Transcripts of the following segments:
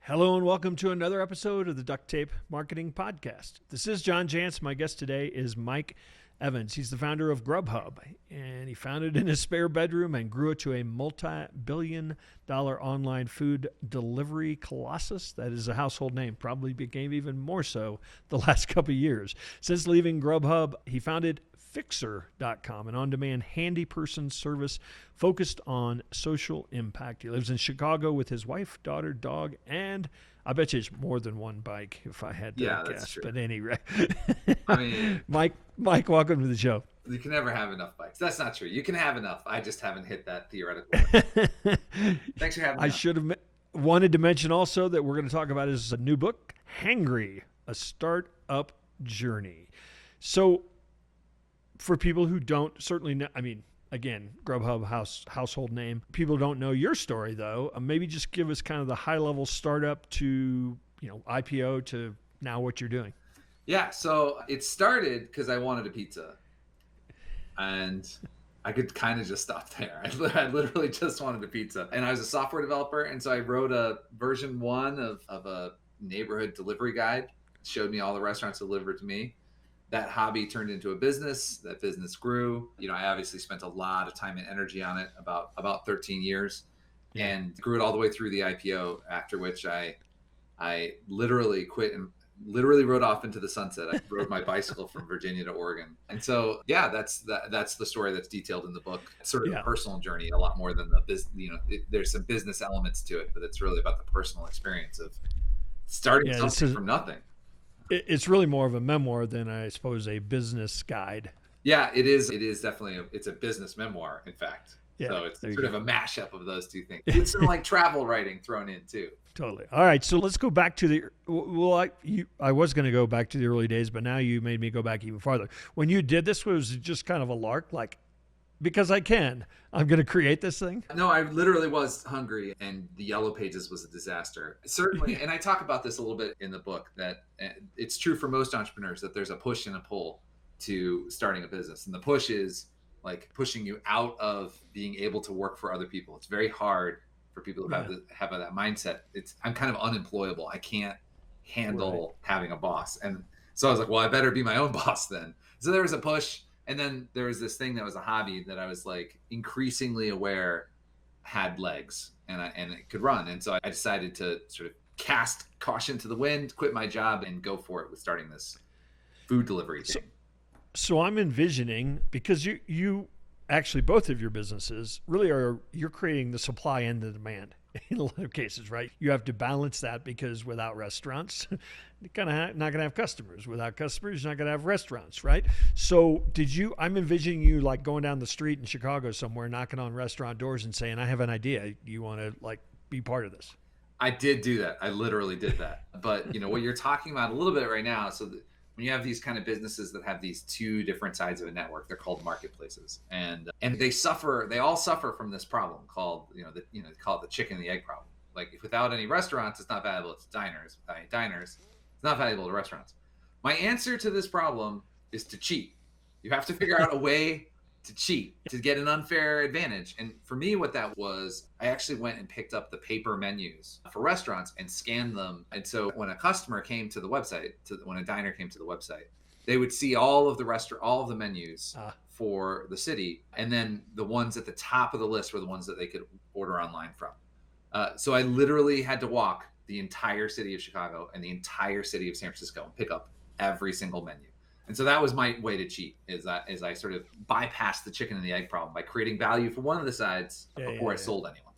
Hello and welcome to another episode of the Duct Tape Marketing Podcast. This is John Jantsch. My guest today is Mike Evans. He's the founder of GrubHub, and he founded it in his spare bedroom and grew it to a multi-billion-dollar online food delivery colossus. That is a household name, probably became even more so the last couple of years. Since leaving GrubHub, he founded Fixer.com, an on-demand handyperson service focused on social impact. He lives in Chicago with his wife, daughter, dog, and I bet you it's more than one bike if I had to guess. That's true. But anyway, I mean, Mike, welcome to the show. you can never have enough bikes. That's not true. You can have enough. I just haven't hit that theoretical. Thanks for having me. I should have wanted to mention also that we're going to talk about his new book, Hangry, a startup journey. So for people who don't certainly know, I mean, again, GrubHub household name. People don't know your story though. Maybe just give us kind of the high level startup to, IPO to now what you're doing. Yeah. So it started because I wanted a pizza, and I could kind of just stop there. I literally just wanted a pizza, and I was a software developer. And so I wrote a version 1 of a neighborhood delivery guide, showed me all the restaurants delivered to me. That hobby turned into a business. That business grew. I obviously spent a lot of time and energy on it, about 13 years, and grew it all the way through the IPO. After which I literally quit and literally rode off into the sunset. I rode my bicycle from Virginia to Oregon. And so, that's the story that's detailed in the book. It's sort of a personal journey, a lot more than the business. There's some business elements to it, but it's really about the personal experience of starting something from nothing. It's really more of a memoir than, I suppose, a business guide. Yeah, it is. It is definitely. It's a business memoir, in fact. Yeah, so it's sort of a mashup of those two things. It's some like travel writing thrown in too. Totally. All right, so let's go back to I was going to go back to the early days, but now you made me go back even farther. When you did this, was it just kind of a lark, like, because I'm going to create this thing? No, I literally was hungry, and the Yellow Pages was a disaster. Certainly, and I talk about this a little bit in the book, that it's true for most entrepreneurs that there's a push and a pull to starting a business. And the push is like pushing you out of being able to work for other people. It's very hard for people to have that mindset. I'm kind of unemployable. I can't handle having a boss. And so I was like, well, I better be my own boss then. So there was a push. And then there was this thing that was a hobby that I was like increasingly aware had legs and it could run. And so I decided to sort of cast caution to the wind, quit my job, and go for it with starting this food delivery thing. So I'm envisioning, because you actually, both of your businesses really you're creating the supply and the demand in a lot of cases, right? You have to balance that, because without restaurants, you're kind of not going to have customers. Without customers, you're not going to have restaurants, right? So I'm envisioning you like going down the street in Chicago somewhere, knocking on restaurant doors and saying, I have an idea. You want to like be part of this? I did do that. I literally did that. But what you're talking about a little bit right now, so when you have these kind of businesses that have these two different sides of a network, they're called marketplaces, and they all suffer from this problem called call it the chicken and the egg problem. Like, if without any restaurants, it's not valuable to diners. Without any diners, it's not valuable to restaurants. My answer to this problem is to cheat. You have to figure out a way to cheat, to get an unfair advantage. And for me, what that was, I actually went and picked up the paper menus for restaurants and scanned them. And so when a customer came to the website, when a diner came to the website, they would see all of the menus for the city. And then the ones at the top of the list were the ones that they could order online from. So I literally had to walk the entire city of Chicago and the entire city of San Francisco and pick up every single menu. And so that was my way to cheat, is I sort of bypassed the chicken and the egg problem by creating value for one of the sides before I sold anyone.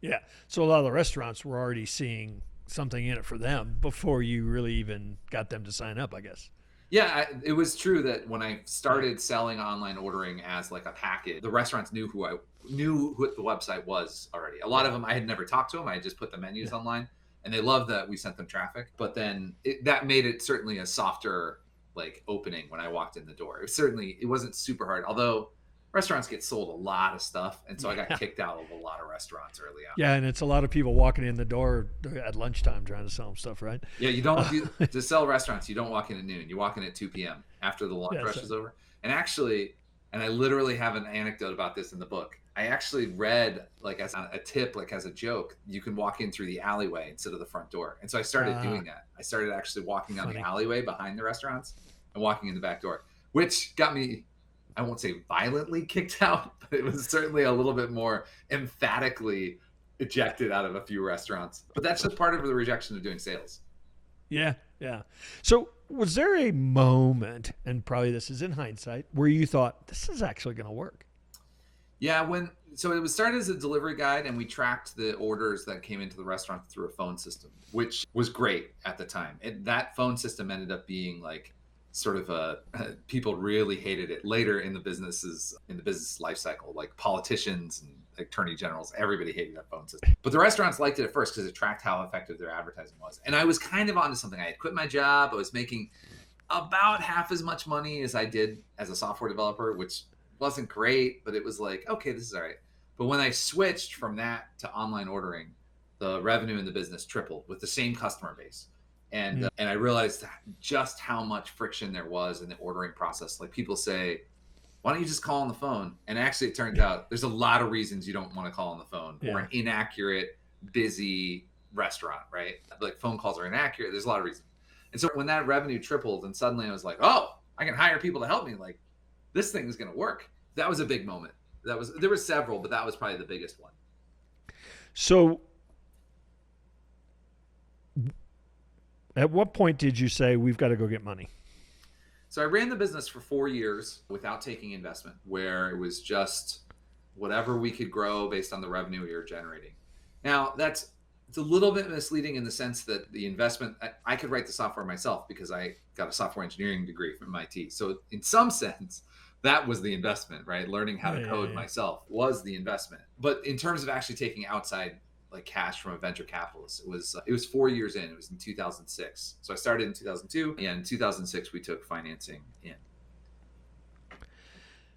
Yeah. So a lot of the restaurants were already seeing something in it for them before you really even got them to sign up, I guess. Yeah, it was true that when I started selling online ordering as like a package, the restaurants knew who the website was already. A lot of them, I had never talked to them. I had just put the menus online, and they loved that we sent them traffic. But then that made it certainly a softer like opening when I walked in the door. It wasn't super hard, although restaurants get sold a lot of stuff, and so I got kicked out of a lot of restaurants early on. Yeah, and it's a lot of people walking in the door at lunchtime trying to sell them stuff, right? Yeah, you don't to sell restaurants, you don't walk in at noon. You walk in at 2 p.m. after the lunch rush is over. And actually, and I literally have an anecdote about this in the book, I actually read like as a tip, like as a joke, you can walk in through the alleyway instead of the front door. And so I started doing that. I started actually walking down the alleyway behind the restaurants and walking in the back door, which got me, I won't say violently kicked out, but it was certainly a little bit more emphatically ejected out of a few restaurants. But that's just part of the rejection of doing sales. Yeah, yeah. So was there a moment, and probably this is in hindsight, where you thought, this is actually going to work? Yeah, so it was started as a delivery guide, and we tracked the orders that came into the restaurant through a phone system, which was great at the time. That phone system ended up being like sort of people really hated it later in the business life cycle, like politicians and attorney generals, everybody hated that phone system. But the restaurants liked it at first because it tracked how effective their advertising was. And I was kind of onto something. I had quit my job. I was making about half as much money as I did as a software developer, which wasn't great, but it was like, okay, this is all right. But when I switched from that to online ordering, the revenue in the business tripled with the same customer base. And I realized just how much friction there was in the ordering process. Like people say, why don't you just call on the phone? And actually it turns out there's a lot of reasons you don't want to call on the phone or an inaccurate, busy restaurant, right? Like phone calls are inaccurate. There's a lot of reasons. And so when that revenue tripled and suddenly I was like, oh, I can hire people to help me. Like this thing is going to work. That was a big moment. There were several, but that was probably the biggest one. So at what point did you say, we've got to go get money? So I ran the business for 4 years without taking investment, where it was just whatever we could grow based on the revenue we were generating. Now, it's a little bit misleading in the sense that the investment, I could write the software myself because I got a software engineering degree from MIT. So in some sense, that was the investment, right? Learning how to code myself was the investment. But in terms of actually taking outside like cash from a venture capitalist, it was 4 years in. It was in 2006. So I started in 2002, and in 2006 we took financing in.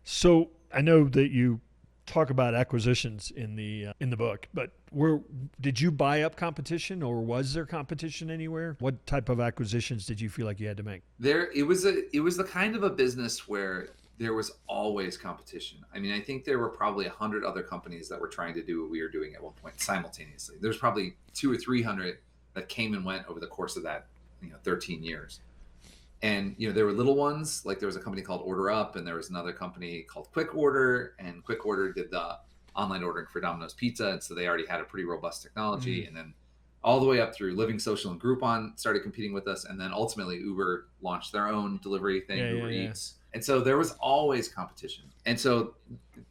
So I know that you talk about acquisitions in the book, but did you buy up competition, or was there competition anywhere? What type of acquisitions did you feel like you had to make? It was the kind of a business where there was always competition. I mean, I think there were probably 100 other companies that were trying to do what we were doing at one point simultaneously. There's probably 200 or 300 that came and went over the course of that, 13 years. And, there were little ones, like there was a company called Order Up, and there was another company called Quick Order, and Quick Order did the online ordering for Domino's Pizza. And so they already had a pretty robust technology. And then all the way up through Living Social and Groupon started competing with us. And then ultimately Uber launched their own delivery thing, Uber Eats. And so there was always competition. And so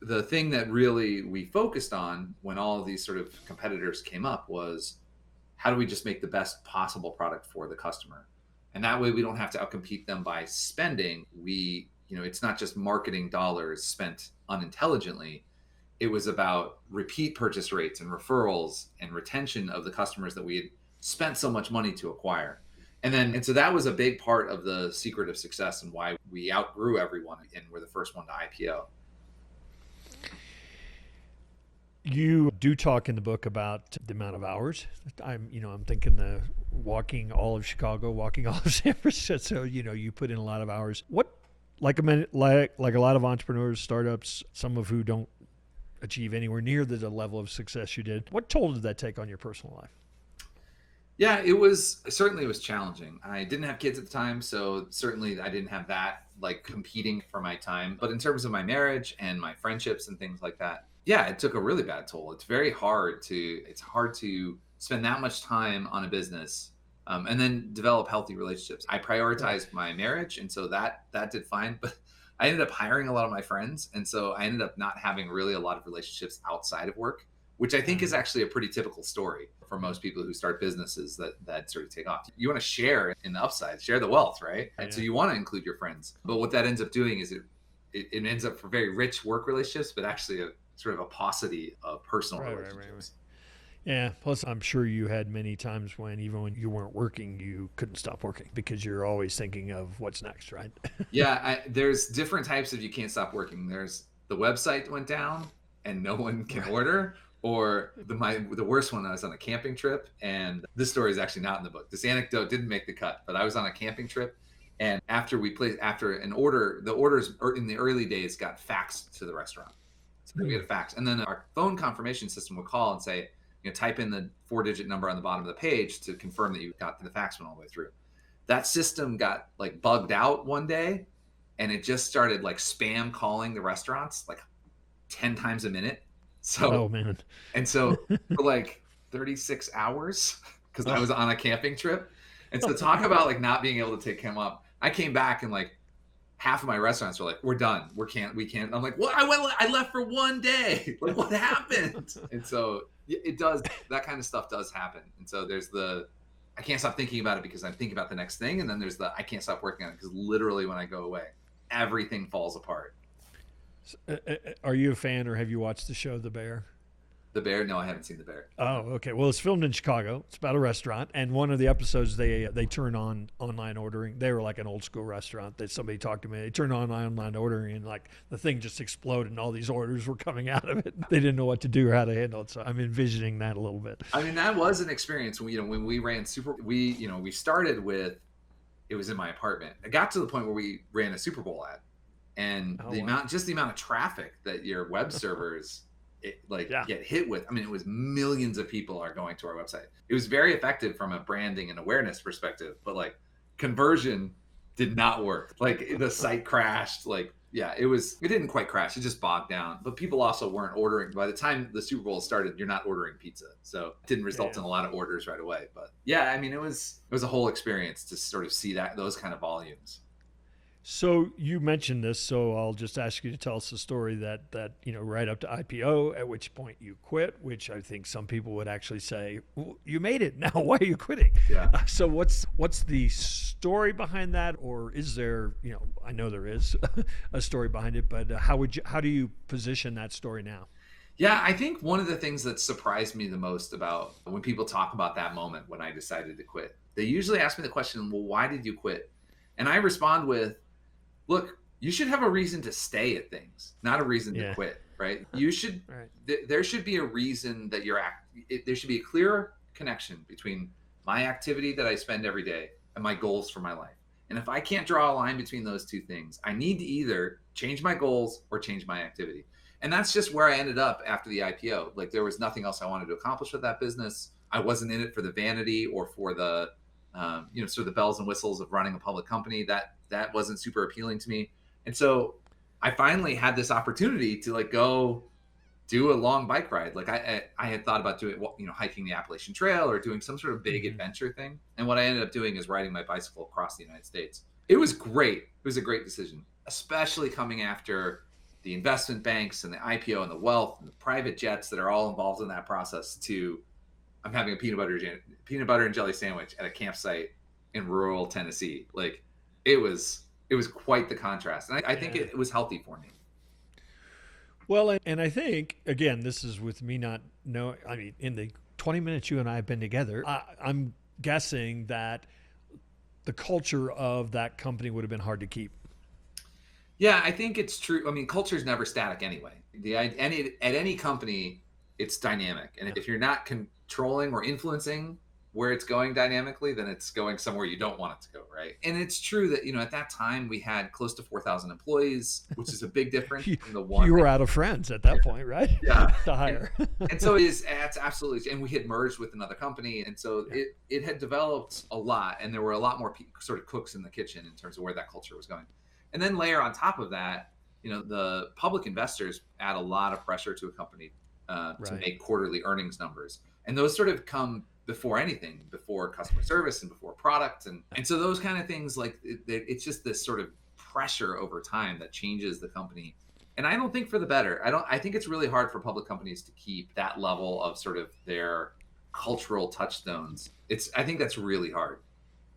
the thing that really we focused on when all of these sort of competitors came up was, how do we just make the best possible product for the customer? And that way we don't have to outcompete them by spending. It's not just marketing dollars spent unintelligently. It was about repeat purchase rates and referrals and retention of the customers that we had spent so much money to acquire. And so that was a big part of the secret of success and why we outgrew everyone and were the first one to IPO. You do talk in the book about the amount of hours. I'm thinking the walking all of Chicago, walking all of San Francisco. You put in a lot of hours. Like a lot of entrepreneurs, startups, some of who don't achieve anywhere near the level of success you did. What toll did that take on your personal life? Yeah, it was challenging. I didn't have kids at the time, so certainly I didn't have that like competing for my time. But in terms of my marriage and my friendships and things like that, yeah, it took a really bad toll. It's hard to spend that much time on a business and then develop healthy relationships. I prioritized my marriage, and so that did fine. But I ended up hiring a lot of my friends, and so I ended up not having really a lot of relationships outside of work, which I think is actually a pretty typical story for most people who start businesses that sort of take off. You want to share in the upside, share the wealth, right? And so you want to include your friends. But what that ends up doing is it ends up for very rich work relationships, but actually a sort of a paucity of personal relationships. Right. Yeah. Plus, I'm sure you had many times when even when you weren't working, you couldn't stop working because you're always thinking of what's next, right? Yeah. There's different types of you can't stop working. There's the website went down and no one can order. Or the worst one, I was on a camping trip, and this story is actually not in the book. This anecdote didn't make the cut, but I was on a camping trip, and after an order, the orders in the early days got faxed to the restaurant. So then we get a fax. And then our phone confirmation system would call and say, type in the 4-digit number on the bottom of the page to confirm that you got the fax went all the way through. That system got like bugged out one day, and it just started like spam calling the restaurants like 10 times a minute. So, oh man. And so for like 36 hours, because I was on a camping trip. And so talk about like not being able to take him up. I came back and like half of my restaurants were like, we're done. We can't. I'm like, what? I left for one day. Like, what happened? And so it does, that kind of stuff does happen. And so there's I can't stop thinking about it because I'm thinking about the next thing. And then there's I can't stop working on it because literally when I go away, everything falls apart. Are you a fan, or have you watched the show The Bear? The Bear? No, I haven't seen The Bear. Oh, okay. Well, it's filmed in Chicago. It's about a restaurant, and one of the episodes they turn on online ordering. They were like an old school restaurant that somebody talked to me. They turned on online ordering, and like the thing just exploded, and all these orders were coming out of it. They didn't know what to do or how to handle it. So I'm envisioning that a little bit. I mean, that was an experience. When we ran we started with, it was in my apartment. It got to the point where we ran a Super Bowl ad, and the amount of traffic that your web servers get hit with. I mean, it was millions of people are going to our website. It was very effective from a branding and awareness perspective, but like conversion did not work. Like the site crashed. Like, yeah, it didn't quite crash. It just bogged down. But people also weren't ordering. By the time the Super Bowl started, you're not ordering pizza. So it didn't result in a lot of orders right away. But yeah, I mean, it was a whole experience to sort of see those kind of volumes. So you mentioned this, so I'll just ask you to tell us the story that right up to IPO, at which point you quit, which I think some people would actually say, well, you made it. Now why are you quitting? Yeah. So what's the story behind that, or is there, I know there is a story behind it, but how do you position that story now? Yeah, I think one of the things that surprised me the most about when people talk about that moment when I decided to quit, they usually ask me the question, well, why did you quit? And I respond with, look, you should have a reason to stay at things, not a reason to quit, right? You should, there should be a reason that there should be a clear connection between my activity that I spend every day and my goals for my life. And if I can't draw a line between those two things, I need to either change my goals or change my activity. And that's just where I ended up after the IPO. Like there was nothing else I wanted to accomplish with that business. I wasn't in it for the vanity or for the, sort of the bells and whistles of running a public company. That wasn't super appealing to me. And so I finally had this opportunity to like go do a long bike ride. Like I had thought about doing, hiking the Appalachian Trail or doing some sort of big adventure thing. And what I ended up doing is riding my bicycle across the United States. It was great. It was a great decision, especially coming after the investment banks and the IPO and the wealth and the private jets that are all involved in that process I'm having a peanut butter and jelly sandwich at a campsite in rural Tennessee. Like it was quite the contrast. And I think it was healthy for me. Well, and I think, again, this is with me in the 20 minutes you and I have been together, I'm guessing that the culture of that company would have been hard to keep. Yeah, I think it's true. I mean, culture is never static anyway. At any company, it's dynamic. And if you're not controlling or influencing where it's going dynamically, then it's going somewhere you don't want it to go, right? And it's true that, at that time we had close to 4,000 employees, which is a big difference from the one. You were out of friends at that point, right? Yeah. To hire. And so it's absolutely, and we had merged with another company. And so it had developed a lot, and there were a lot more sort of cooks in the kitchen in terms of where that culture was going. And then layer on top of that, the public investors add a lot of pressure to a company to make quarterly earnings numbers. And those sort of come before anything, before customer service and before product. And so those kind of things, like it's just this sort of pressure over time that changes the company. And I don't think for the better. I think it's really hard for public companies to keep that level of sort of their cultural touchstones. I think that's really hard.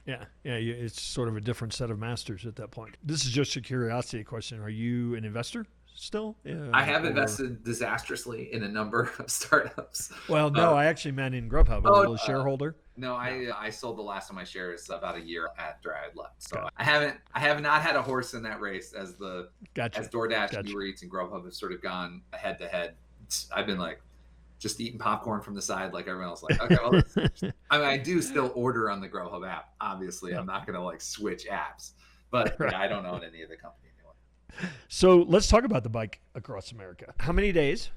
Yeah. It's sort of a different set of masters at that point. This is just a curiosity question. Are you an investor still? I have invested disastrously in a number of startups. Well, no, I actually meant in GrubHub. I'm a shareholder. No, I sold the last of my shares about a year after I had left. So I have not had a horse in that race as DoorDash, Uber Eats, and GrubHub have sort of gone head to head. I've been like just eating popcorn from the side like everyone else. Like, okay, well, I mean, I do still order on the GrubHub app. Obviously, I'm not going to like switch apps, but I don't own any of the company anymore. So let's talk about the bike across America. How many days?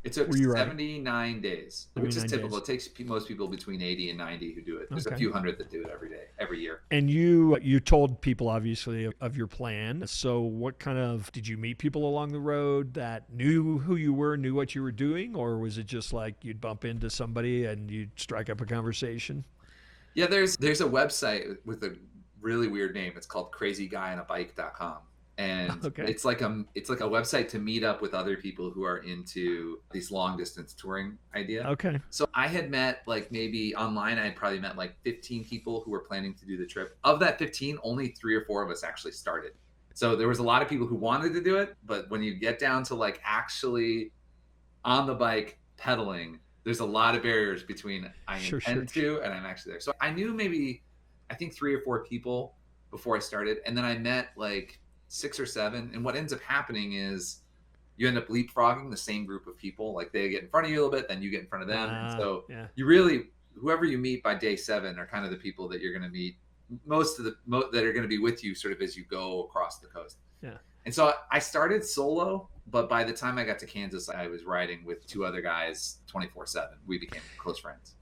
It took Were you riding? 79 days, which is 79 typical. days. It takes most people between 80 and 90 who do it. There's a Okay. few hundred that do it every day, every year. And you told people obviously of your plan. So what kind of, did you meet people along the road that knew who you were, knew what you were doing, or was it just like you'd bump into somebody and you'd strike up a conversation? Yeah, there's a website with a really weird name. It's called crazyguyonabike.com. And Okay. it's like a website to meet up with other people who are into these long distance touring idea. Okay. So I had met, like, maybe online, I had probably met like 15 people who were planning to do the trip. Of that 15, only 3 or 4 of us actually started. So there was a lot of people who wanted to do it, but when you get down to like actually on the bike pedaling, there's a lot of barriers between I intend to and I'm actually there. So I knew maybe, I think 3 or 4 people before I started, and then I met like 6 or 7, and what ends up happening is you end up leapfrogging the same group of people. Like, they get in front of you a little bit, then you get in front of them, and so you really, whoever you meet by day 7 are kind of the people that you're going to meet that are going to be with you sort of as you go across the coast. Yeah. And so I started solo, but by the time I got to Kansas, I was riding with 2 other guys 24/7. We became close friends.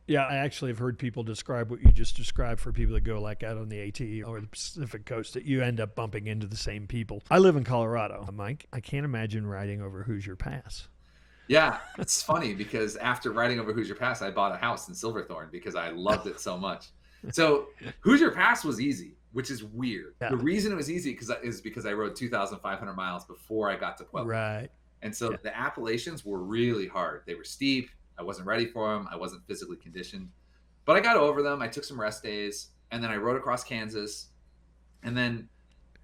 Yeah, I actually have heard people describe what you just described for people that go like out on the AT or the Pacific Coast, that you end up bumping into the same people. I live in Colorado, Mike. I can't imagine riding over Hoosier Pass. Yeah, it's funny because after riding over Hoosier Pass, I bought a house in Silverthorne because I loved it so much. So Hoosier Pass was easy, which is weird. Yeah. The reason it was easy is because I rode 2,500 miles before I got to Pueblo. Right. And so the Appalachians were really hard. They were steep. I wasn't ready for them. I wasn't physically conditioned, but I got over them. I took some rest days, and then I rode across Kansas. And then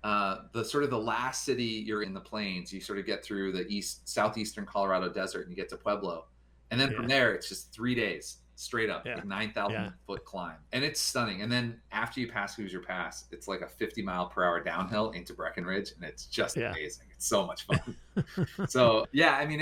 the last city, you're in the plains. You sort of get through the southeastern Colorado desert, and you get to Pueblo. And then from there, it's just 3 days straight up, like 9,000 foot climb. And it's stunning. And then after you pass Hoosier Pass, it's like a 50-mile-per-hour downhill into Breckenridge, and it's just amazing. It's so much fun. So, I mean,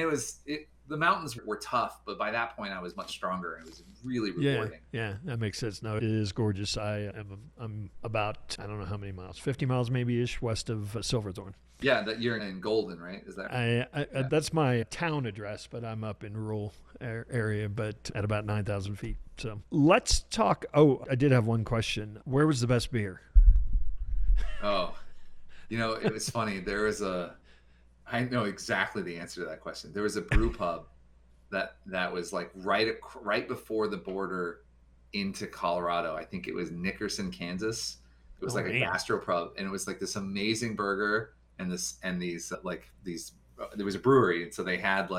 the mountains were tough, but by that point I was much stronger, and it was really rewarding. Yeah, that makes sense. No, it is gorgeous. I'm about, I don't know how many miles, 50 miles maybe-ish west of Silverthorne. Yeah, that you're in Golden, right? Is that right? That's my town address, but I'm up in rural area, but at about 9,000 feet. So let's talk. Oh, I did have one question. Where was the best beer? Oh, it was funny. I know exactly the answer to that question. There was a brew pub that was like right before the border into Colorado. I think it was Nickerson, Kansas. It was a gastro pub, and it was like this amazing burger and these there was a brewery, and so they had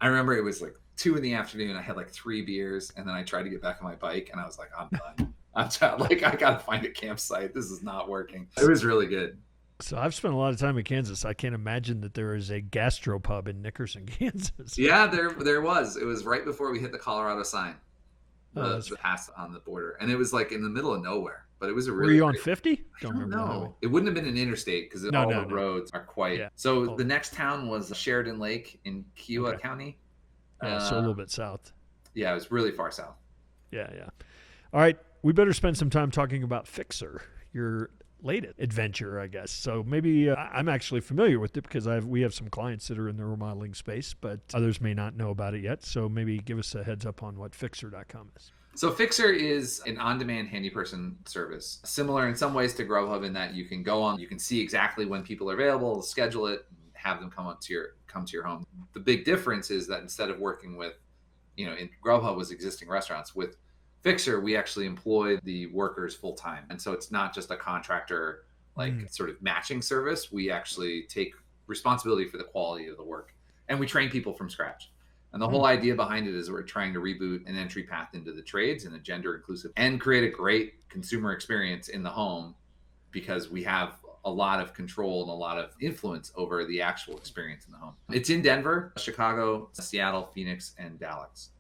I remember it was like 2 p.m. I had like 3 beers, and then I tried to get back on my bike, and I was like, I'm done. I gotta find a campsite. This is not working. It was really good. So I've spent a lot of time in Kansas. I can't imagine that there is a gastropub in Nickerson, Kansas. Yeah, there was. It was right before we hit the Colorado sign, the pass on the border, and it was like in the middle of nowhere. But it was a really. Were you on 50? Don't know. It wouldn't have been an interstate because all the roads are quite. Yeah. So the next town was Sheridan Lake in Kiowa County. So a little bit south. Yeah, it was really far south. Yeah. All right, we better spend some time talking about Fixer, your latest adventure, I guess. So maybe I'm actually familiar with it because we have some clients that are in the remodeling space, but others may not know about it yet. So maybe give us a heads up on what Fixer.com is. So Fixer is an on-demand handyperson service, similar in some ways to GrubHub in that you can go on, you can see exactly when people are available, schedule it, and have them come to your home. The big difference is that instead of working with, in GrubHub was existing restaurants, with Fixer, we actually employ the workers full time. And so it's not just a contractor, sort of matching service. We actually take responsibility for the quality of the work, and we train people from scratch. And the whole idea behind it is we're trying to reboot an entry path into the trades in a gender inclusive and create a great consumer experience in the home, because we have a lot of control and a lot of influence over the actual experience in the home. It's in Denver, Chicago, Seattle, Phoenix, and Dallas.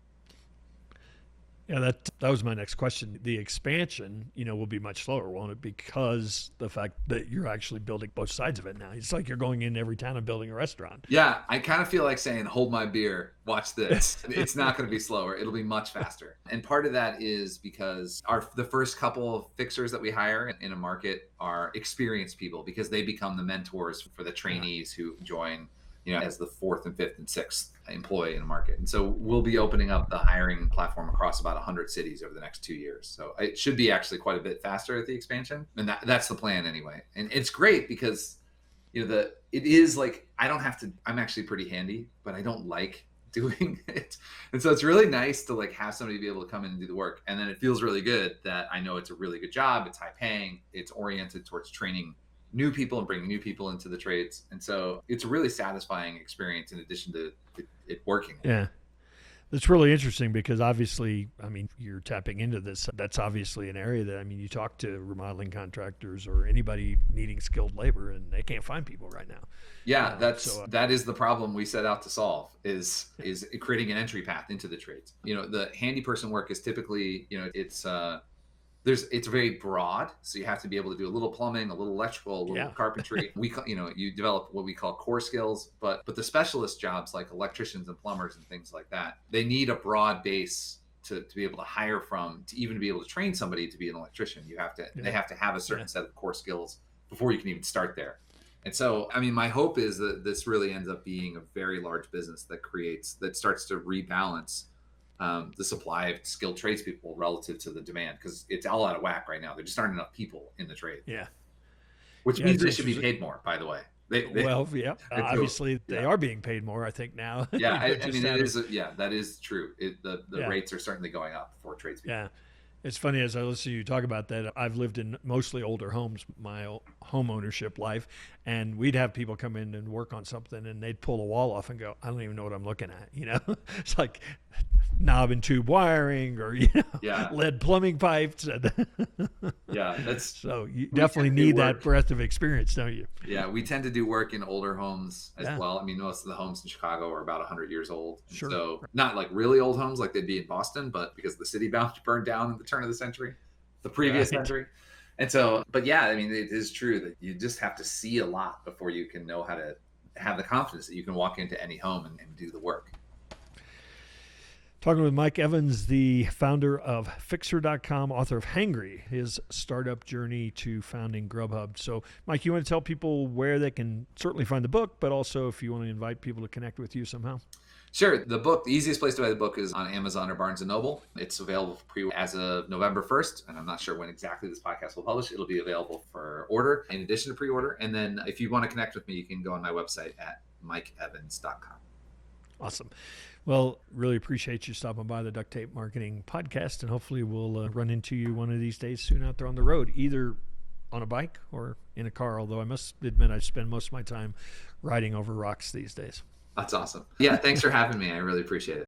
Yeah, that was my next question. The expansion, will be much slower, won't it? Because the fact that you're actually building both sides of it now. It's like you're going in every town and building a restaurant. Yeah, I kind of feel like saying, hold my beer, watch this. It's not going to be slower. It'll be much faster. And part of that is because the first couple of fixers that we hire in a market are experienced people, because they become the mentors for the trainees who join, as the fourth and fifth and sixth employee in a market. And so we'll be opening up the hiring platform across about 100 cities over the next 2 years. So it should be actually quite a bit faster at the expansion. And that's the plan anyway. And it's great because, it is like, I'm actually pretty handy, but I don't like doing it. And so it's really nice to like have somebody be able to come in and do the work. And then it feels really good that I know it's a really good job. It's high paying. It's oriented towards training new people and bringing new people into the trades. And so it's a really satisfying experience in addition to it working. Yeah. It's really interesting because obviously, you're tapping into this. That's obviously an area that, you talk to remodeling contractors or anybody needing skilled labor and they can't find people right now. Yeah, that is the problem we set out to solve is creating an entry path into the trades. The handy person work is typically, it's very broad, so you have to be able to do a little plumbing, a little electrical, a little carpentry. You develop what we call core skills, but the specialist jobs like electricians and plumbers and things like that, they need a broad base to be able to hire from, to even be able to train somebody to be an electrician. They have to have a certain set of core skills before you can even start there. And so, my hope is that this really ends up being a very large business that starts to rebalance the supply of skilled tradespeople relative to the demand, because it's all out of whack right now. There just aren't enough people in the trade. Yeah. Which means they should be paid more, by the way. Obviously they are being paid more, I think, now. Yeah, that is true. The rates are certainly going up for tradespeople. Yeah. It's funny, as I listen to you talk about that, I've lived in mostly older homes my home ownership life, and we'd have people come in and work on something, and they'd pull a wall off and go, I don't even know what I'm looking at, It's like knob and tube wiring or, lead plumbing pipes. So you definitely need that breadth of experience, don't you? Yeah, we tend to do work in older homes as well. Most of the homes in Chicago are about 100 years old. Sure. So not like really old homes like they'd be in Boston, but because the city burned down at the turn of the previous century. And so, but it is true that you just have to see a lot before you can know how to have the confidence that you can walk into any home and do the work. Talking with Mike Evans, the founder of Fixer.com, author of Hangry, his startup journey to founding GrubHub. So, Mike, you want to tell people where they can certainly find the book, but also if you want to invite people to connect with you somehow? Sure. The book, the easiest place to buy the book is on Amazon or Barnes & Noble. It's available for pre-order as of November 1st, and I'm not sure when exactly this podcast will publish. It'll be available for order in addition to pre-order. And then if you want to connect with me, you can go on my website at mikeevans.com. Awesome. Well, really appreciate you stopping by the Duct Tape Marketing Podcast, and hopefully we'll run into you one of these days soon out there on the road, either on a bike or in a car, although I must admit I spend most of my time riding over rocks these days. That's awesome. Yeah, thanks for having me. I really appreciate it.